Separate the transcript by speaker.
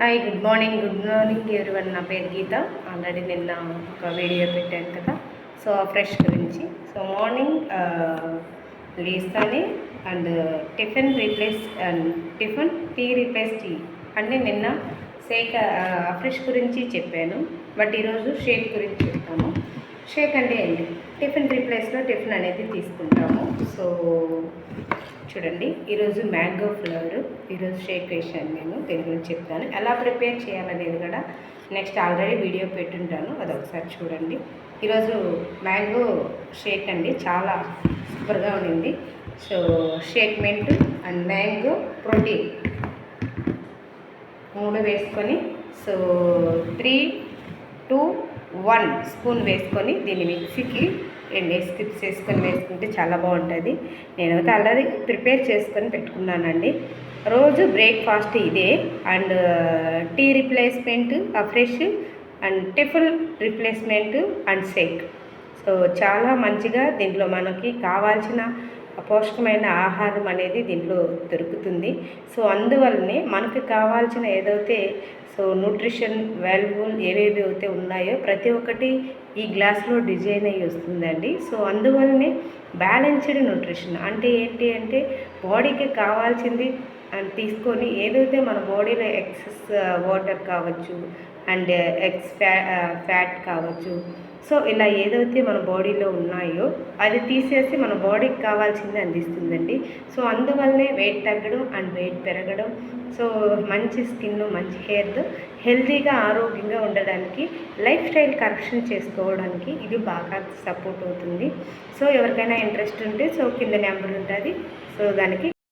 Speaker 1: Hi good morning everyone. నా పేరు గీత. Already నిన్న ఒక వీడియో పెట్టాను కదా. సో ఫ్రెష్ గురించి. సో మార్నింగ్ లేస్తానే and tiffin tea replace tea అంటే నిన్న షేక్ ఫ్రెష్ గురించి చెప్పాను. బట్ ఈరోజు షేక్ గురించి చెప్తాము. షేక్ అంటే ఏంటి? టిఫిన్ రీప్లేస్లో టిఫిన్ అనేది తీసుకుంటాము. సో చూడండి, ఈరోజు మ్యాంగో ఫ్లేవర్ ఈరోజు షేక్ వేసాను నేను. దీని గురించి చెప్తాను, ఎలా ప్రిపేర్ చేయాలనేది కూడా నెక్స్ట్ ఆల్రెడీ వీడియో పెట్టుంటాను, అది ఒకసారి చూడండి. ఈరోజు మ్యాంగో షేక్ అండి, చాలా సూపర్గా ఉండింది. So shake mint and mango protein 3 వేసుకొని, సో 3 to 1 స్పూన్ వేసుకొని దీన్ని మిక్సీకి 2 స్కిప్స్ వేసుకుంటే చాలా బాగుంటుంది. నేనైతే ఆల్రెడీ ప్రిపేర్ చేసుకొని పెట్టుకున్నానండి. రోజు బ్రేక్ఫాస్ట్ ఇదే, and tea replacement fresh, and tiffin replacement and shake. So చాలా మంచిగా దీంట్లో మనకి కావాల్సిన పోషకమైన ఆహారం అనేది దీంట్లో దొరుకుతుంది. సో అందువల్లనే మనకు కావాల్సిన ఏదైతే న్యూట్రిషన్ వాల్యుబుల్ ఏవేవి అయితే ఉన్నాయో ప్రతి ఒక్కటి ఈ గ్లాస్లో డిజైన్ అయ్యి వస్తుందండి. సో అందువల్లనే బ్యాలెన్స్డ్ న్యూట్రిషన్ అంటే ఏంటి అంటే బాడీకి కావాల్సింది అండ్ తీసుకొని ఏదైతే మన బాడీలో ఎక్సెస్ వాటర్ కావచ్చు అండ్ ఫ్యాట్ కావచ్చు, సో ఇలా ఏదైతే మన బాడీలో ఉన్నాయో అది తీసేసి మన బాడీకి కావాల్సింది అందిస్తుందండి. సో అందువల్లనే వెయిట్ తగ్గడం అండ్ వెయిట్ పెరగడం, సో మంచి స్కిన్, మంచి హెయిర్తో హెల్తీగా ఆరోగ్యంగా ఉండడానికి, లైఫ్ స్టైల్ కరెక్షన్ చేసుకోవడానికి ఇది బాగా సపోర్ట్ అవుతుంది. సో ఎవరికైనా ఇంట్రెస్ట్ ఉంటే సో కింద నెంబర్ ఉంటుంది, సో దానికి